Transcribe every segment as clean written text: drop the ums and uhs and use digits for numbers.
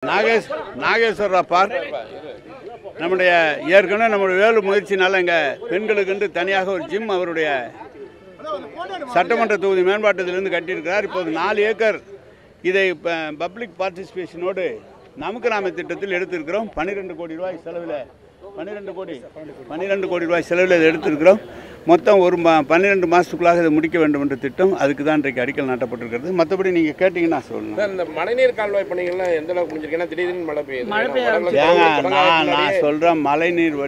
Nageswara park நம்முடைய ஏற்கனவே நம்முடைய வேலு முயற்சினால இங்கே பெண்களுக்கு தனியாக ஒரு ஜிம் அவருடைய சட்டமன்ற தொகுதி மேம்பாட்டத்திலிருந்து கட்டியிருக்கிறார். இப்போது 4 ஏக்கர் இதை பப்ளிக் பார்ட்டிசிபேஷனோடு நமக்கு நாம திட்டத்தில் எடுத்திருக்கிறோம். 12 கோடி ரூபாய் செலவில் 12 கோடி ரூபாய் செலவில் இதை எடுத்திருக்கிறோம். மொத்தம் ஒரு 12 மாதத்துக்குள்ளாக இதை முடிக்க வேண்டும் என்ற திட்டம். அதுக்கு தான் இன்றைக்கு அடிக்கல் நாட்டப்பட்டிருக்கிறது. மற்றபடி நீங்கள் கேட்டிங்கன்னா சொல்லுங்கள். இந்த மழைநீர் கால்வாய் பணிகள்லாம் எந்த அளவுக்கு முடிஞ்சிருக்கேன்னா திடீர்னு மழை பெய்யுது. நான் சொல்கிறேன், மழைநீர்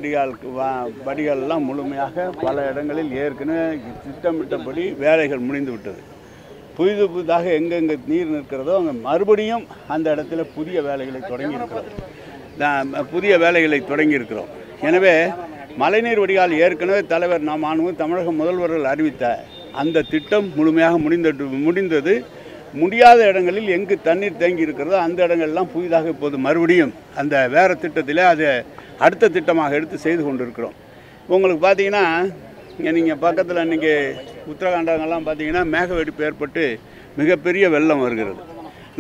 வடிகால்லாம் முழுமையாக பல இடங்களில் ஏற்கனவே திட்டமிட்டபடி வேலைகள் முடிந்து விட்டது. புதிதாக எங்கெங்கே நீர் நிற்கிறதோ அங்கே மறுபடியும் அந்த இடத்துல புதிய வேலைகளை தொடங்கியிருக்கிறோம். எனவே மழைநீர் வடிகால் ஏற்கனவே தலைவர் தமிழக முதல்வர்கள் அறிவித்த அந்த திட்டம் முழுமையாக முடிந்தது. முடியாத இடங்களில் எங்கு தண்ணீர் தேங்கி இருக்கிறதோ அந்த இடங்கள்லாம் புதிதாக இப்போது மறுபடியும் அந்த வேறு திட்டத்தில் அதை அடுத்த திட்டமாக எடுத்து செய்து கொண்டிருக்கிறோம். உங்களுக்கு பார்த்தீங்கன்னா நீங்கள் பக்கத்தில் இன்றைக்கி உத்தரகாண்டங்கள்லாம் பார்த்தீங்கன்னா மேக வெடிப்பு ஏற்பட்டு மிகப்பெரிய வெள்ளம் வருகிறது.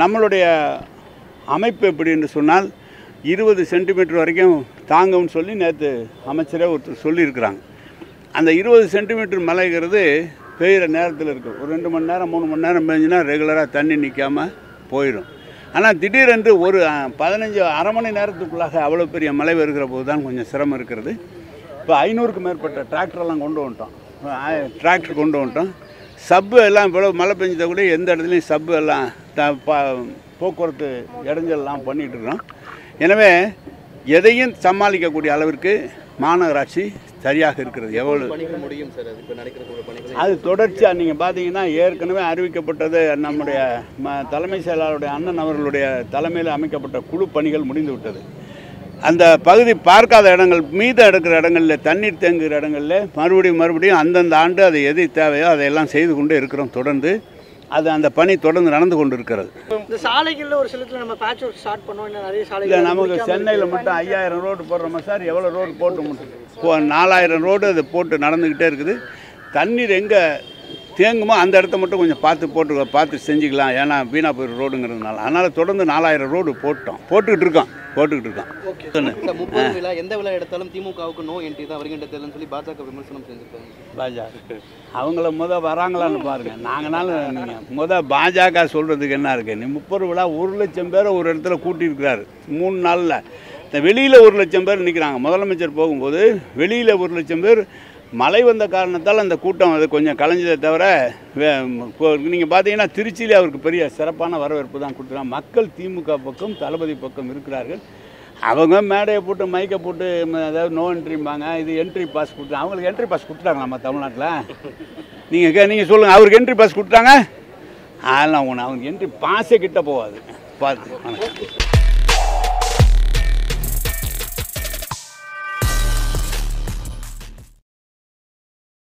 நம்மளுடைய அமைப்பு எப்படி என்று சொன்னால் 20 சென்டிமீட்டர் வரைக்கும் தாங்கும்னு சொல்லி நேற்று அமைச்சரே ஒருத்தர் சொல்லியிருக்கிறாங்க. அந்த 20 சென்டிமீட்டர் மழைங்கிறது பெய்கிற நேரத்தில் இருக்கும். ஒரு 2 மணி நேரம் 3 மணி நேரம் பெஞ்சுன்னா ரெகுலராக தண்ணி நிற்காமல் போயிடும். ஆனால் திடீரென்று ஒரு 15 அரை மணி நேரத்துக்குள்ளாக அவ்வளோ பெரிய மழை வருகிற போது தான் கொஞ்சம் சிரமம் இருக்கிறது. இப்போ 500க்கு மேற்பட்ட டிராக்டர்லாம் கொண்டு வந்துட்டோம். சப்பு எல்லாம் இவ்வளோ மழை பெஞ்சதை கூட எந்த இடத்துலையும் சப்பு எல்லாம் போக்குவரத்து இடைஞ்சல்லாம் பண்ணிகிட்டு இருக்கோம். எனவே எதையும் சமாளிக்கக்கூடிய அளவிற்கு மாநகராட்சி சரியாக இருக்கிறது. எவ்வளோ அது தொடர்ச்சியாக நீங்கள் பார்த்தீங்கன்னா ஏற்கனவே அறிவிக்கப்பட்டது நம்முடைய தலைமை செயலாளருடைய அண்ணன் அவர்களுடைய தலைமையில் அமைக்கப்பட்ட குழு பணிகள் முடிந்து விட்டது. அந்த பகுதி பார்க்காத இடங்கள் மீதம் எடுக்கிற இடங்களில் தண்ணீர் தேங்குகிற இடங்களில் மறுபடியும் அந்தந்த ஆண்டு அது எது தேவையோ அதையெல்லாம் செய்து கொண்டே இருக்கிறோம். தொடர்ந்து அந்த பணி தொடர்ந்து நடந்து கொண்டு இருக்கிறது. இந்த சாலைகளில் ஒரு சிலத்தில் நம்ம பேட்ச் ஒர்க் ஸ்டார்ட் பண்ணோம். இன்னும் நிறைய சாலை இல்லை, நமக்கு சென்னையில் மட்டும் 5000 ரோடு போடுறோமா சார்? எவ்வளோ ரோடு போட்டு மட்டும் 4000 ரோடு அது போட்டு நடந்துக்கிட்டே இருக்குது. தண்ணீர் எங்கே தேங்குமோ அந்த இடத்த மட்டும் கொஞ்சம் பார்த்து செஞ்சுக்கலாம். ஏன்னா வீணாக போயிடும் ரோடுங்கிறதுனால. அதனால் தொடர்ந்து 4000 ரோடு போட்டுக்கிட்டு இருக்கோம். இந்த 30 விழா எந்த விழா எடுத்தாலும் திமுகவுக்கு நோ என்ட்ரி தான் வருகின்ற தேர்தல்னு சொல்லி பாஜக விமர்சனம் செஞ்சுருக்காங்க. அவங்கள வராங்களான்னு பாருங்கள். நீங்கள் பாஜக சொல்கிறதுக்கு என்ன இருக்குது? நீ 30 விழா 1 லட்சம் பேரை ஒரு இடத்துல கூட்டியிருக்கிறாரு 3 நாளில். இந்த வெளியில் 1 லட்சம் பேர் நிற்கிறாங்க. முதலமைச்சர் போகும்போது வெளியில் 1 லட்சம் பேர். மழை வந்த காரணத்தால் அந்த கூட்டம் அது கொஞ்சம் கலைஞ்சதை தவிர நீங்கள் பார்த்தீங்கன்னா திருச்சியிலே அவருக்கு பெரிய சிறப்பான வரவேற்பு தான் கொடுத்துருக்காங்க. மக்கள் திமுக பக்கம் தளபதி பக்கம் இருக்கிறார்கள். அவங்க மேடையை போட்டு மைக்கை போட்டு அதாவது நோ என்ட்ரிம்பாங்க. இது என்ட்ரி பாஸ் கொடுத்தாங்க. அவங்களுக்கு என்ட்ரி பாஸ் கொடுத்துட்டாங்க நம்ம தமிழ்நாட்டில். நீங்கள் சொல்லுங்கள், அவருக்கு என்ட்ரி பாஸ் கொடுத்தாங்க. அதெல்லாம் அவங்களுக்கு என்ட்ரி பாஸே கிட்ட போகாது. பார்த்து